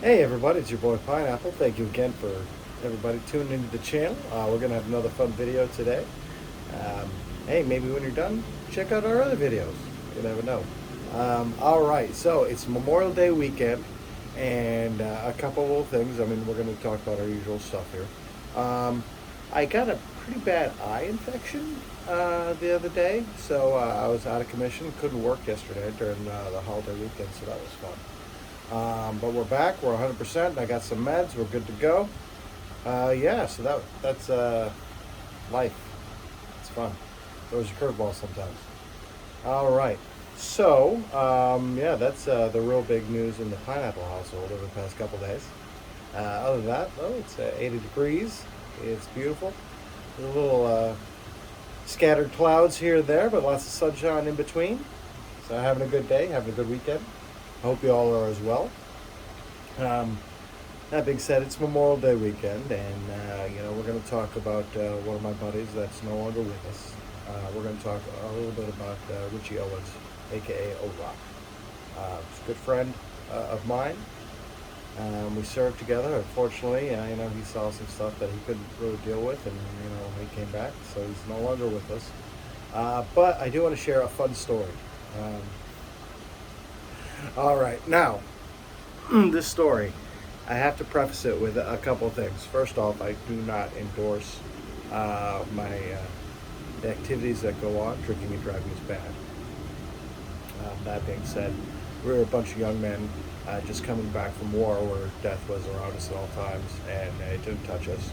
Hey everybody, it's your boy Pineapple. Thank you again for everybody tuning into the channel. We're gonna have another fun video today. Um, hey, maybe when you're done, check out our other videos. You never know. All right, so it's Memorial Day weekend, and a couple of little things. I mean, we're gonna talk about our usual stuff here. I got a pretty bad eye infection the other day, so I was out of commission. Couldn't work yesterday during the holiday weekend, so that was fun. But we're back. We're 100%. I got some meds. We're good to go. Yeah, so that's life. It's fun. Throws your curveball sometimes. All right. So, yeah, that's the real big news in the pineapple household over the past couple days. Other than that, though, it's 80 degrees. It's beautiful. A little scattered clouds here and there, but lots of sunshine in between. So, having a good day, having a good weekend. I hope you all are as well. Um, that being said, it's Memorial Day weekend, and we're going to talk about one of my buddies that's no longer with us. We're going to talk a little bit about Richie Owens, aka O-Rock. He's a good friend of mine. We served together. Unfortunately, he saw some stuff that he couldn't really deal with, and he came back, so he's no longer with us. But I do want to share a fun story. All right, now this story, I have to preface it with a couple of things. First off, I do not endorse the activities that go on. Drinking and driving is bad. That being said, we were a bunch of young men just coming back from war where death was around us at all times, and it didn't touch us.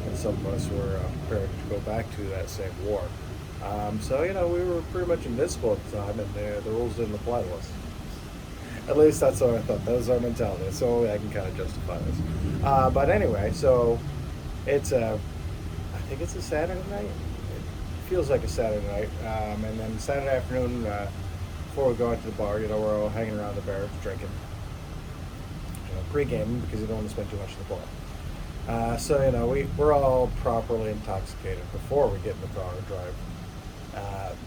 And some of us were prepared to go back to that same war. So, we were pretty much invincible at the time, and the rules didn't apply to us. At least that's what I thought. That was our mentality. So I can kind of justify this. But anyway, so it's I think it's a Saturday night. It feels like a Saturday night. And then Saturday afternoon, before we go out to the bar, we're all hanging around the bar, drinking, pre-gaming because you don't want to spend too much at the bar. So we're all properly intoxicated before we get in the car and drive.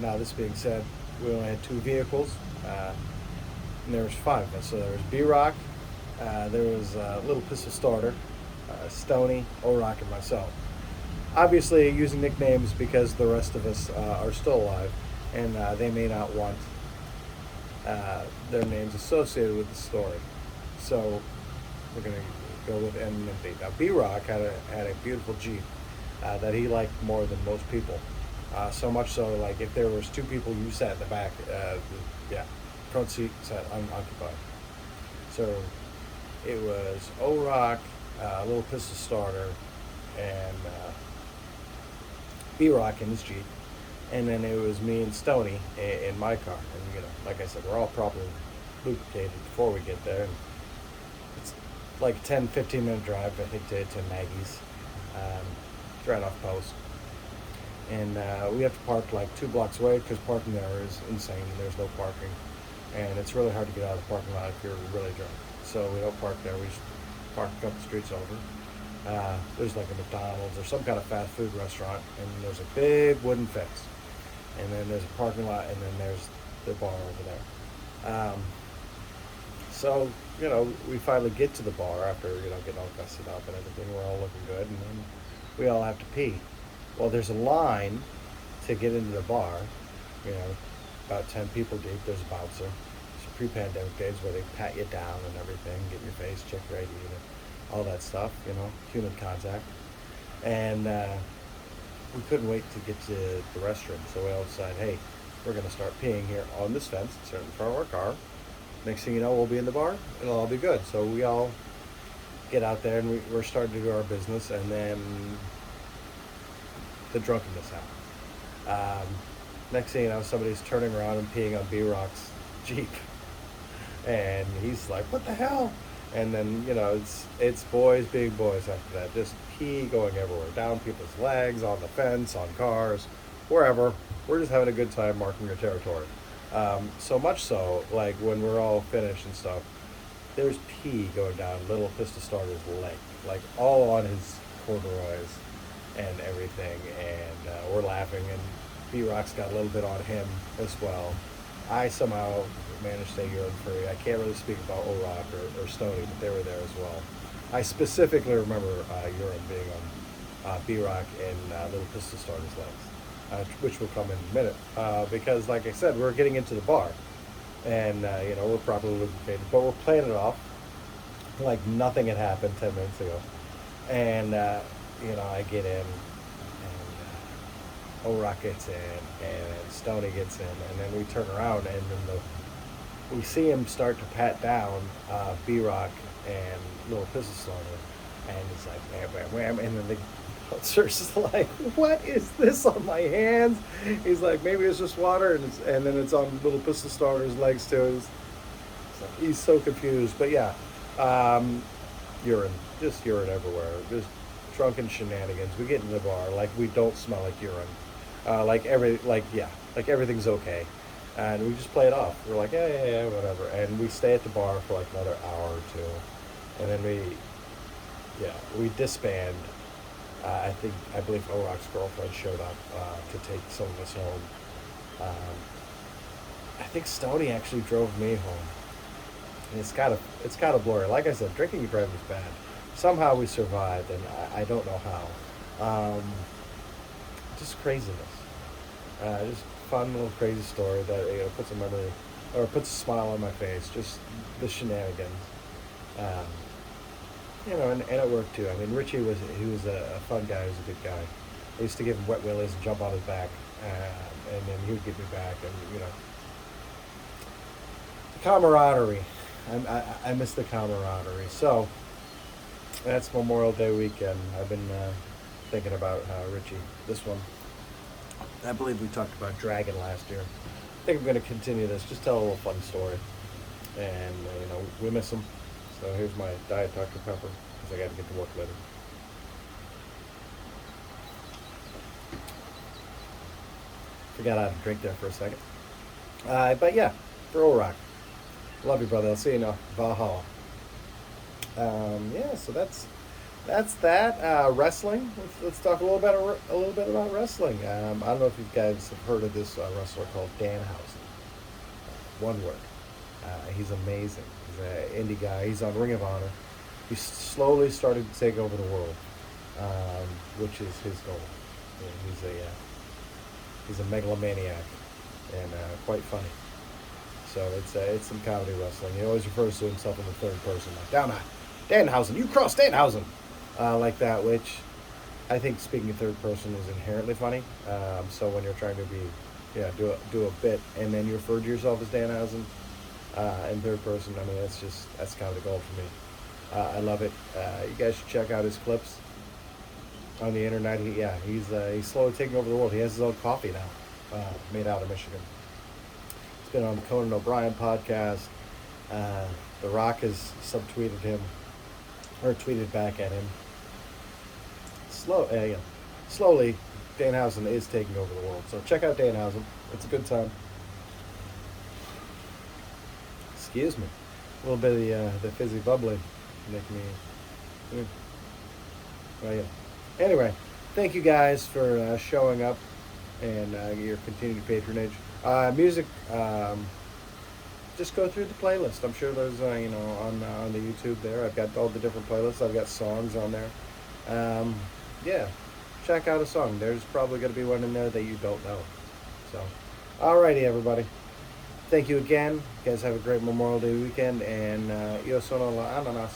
Now this being said, we only had two vehicles. And there was five of us. So there was B-Rock, there was Little Pistol Starter, Stoney, O-Rock, and myself. Obviously using nicknames because the rest of us are still alive, and they may not want their names associated with the story. So we're going to go with anonymity. Now B-Rock had a beautiful Jeep that he liked more than most people. So much so, like, if there was two people, you sat in the back, front seat sat unoccupied. So it was O-Rock, Little Pistol Starter, and B-Rock in his Jeep. And then it was me and Stoney in my car. And, like I said, we're all properly lubricated before we get there. And it's like a 10-15 minute drive, I think, to Maggie's. It's right off post. And we have to park like 2 blocks away because parking there is insane. There's no parking. And it's really hard to get out of the parking lot if you're really drunk. So we don't park there. We just park a couple streets over. There's like a McDonald's or some kind of fast food restaurant, and there's a big wooden fence. And then there's a parking lot, and then there's the bar over there. So we finally get to the bar after, getting all dusted up and everything. We're all looking good, and then we all have to pee. Well, there's a line to get into the bar, about 10 people deep. There's a bouncer. It's pre-pandemic days where they pat you down and everything, get your face, check your ID, and all that stuff, human contact. And we couldn't wait to get to the restroom, so we all decided, hey, we're going to start peeing here on this fence. It's in front of our car. Next thing you know, we'll be in the bar. It'll all be good. So we all get out there, and we're starting to do our business, and then the drunkenness happens. Next thing you know, somebody's turning around and peeing on B-Rock's Jeep. And he's like, what the hell? And then, it's boys being boys after that. Just pee going everywhere. Down people's legs, on the fence, on cars, wherever. We're just having a good time marking your territory. So much so, like, when we're all finished and stuff, there's pee going down Little Pistol Starter's leg. Like, all on his corduroys and everything. And we're laughing, and B-Rock's got a little bit on him as well. I somehow managed to stay urine free. I can't really speak about O-Rock or Stony, but they were there as well. I specifically remember urine being on B-Rock and Little Pistol Starter's legs, which will come in a minute. Because, like I said, we're getting into the bar, and we're properly lubricated, but we're playing it off like nothing had happened 10 minutes ago. And I get in, O-Rock gets in, and Stoney gets in, and then we turn around, and then we see him start to pat down B-Rock and Little Pistol Starter, and he's like, wham, wham, wham, and then the bouncer's like, what is this on my hands? He's like, maybe it's just water, and then it's on Little Pistol Starter's legs too. It's like, he's so confused, but yeah, urine, just urine everywhere, just drunken shenanigans. We get in the bar like we don't smell like urine. Like everything's okay, and we just play it off. We're like, yeah, whatever, and we stay at the bar for like another hour or two, and then we disband. I believe O-Rock's girlfriend showed up to take some of us home. I think Stoney actually drove me home, and it's kind of blurry. Like I said, drinking and driving is bad. Somehow we survived, and I don't know how. Just craziness. Just fun little crazy story that puts a memory or puts a smile on my face. Just the shenanigans. And it worked too. I mean, Richie was a fun guy. He was a good guy. I used to give him wet willies and jump on his back, and then he would give me back, and the camaraderie. I miss the camaraderie. So that's Memorial Day weekend. I've been thinking about Richie. This one, I believe we talked about Dragon last year. I think I'm going to continue this. Just tell a little fun story, and we miss him. So here's my Diet Dr. Pepper, because I got to get to work later. Forgot how to drink there for a second. But yeah, for O-Rock. Love you, brother. I'll see you now. Valhalla. So that's that. Wrestling. Let's talk a little bit about wrestling. I don't know if you guys have heard of this wrestler called Danhousen. One word. He's amazing. He's an indie guy. He's on Ring of Honor. He's slowly starting to take over the world, which is his goal. He's a megalomaniac and quite funny. So it's some comedy wrestling. He always refers to himself in the third person, like Danhousen, you crossed Danhousen, like that, which I think speaking in third person is inherently funny. So when you're trying to do a bit and then you refer to yourself as Danhousen in third person, I mean that's kind of the goal for me. I love it. You guys should check out his clips on the internet. He's slowly taking over the world. He has his own coffee now, made out of Michigan. He's been on the Conan O'Brien podcast. The Rock has subtweeted him, or tweeted back at him. Slowly, Danhousen is taking over the world. So check out Danhousen. It's a good time. Excuse me. A little bit of the fizzy bubbly make me. Well, yeah. Anyway, thank you guys for showing up and your continued patronage. Music. Just go through the playlist. I'm sure there's on the YouTube there. I've got all the different playlists. I've got songs on there. Check out a song. There's probably going to be one in there that you don't know. So, alrighty, everybody. Thank you again. You guys have a great Memorial Day weekend, and yo sono la ananas.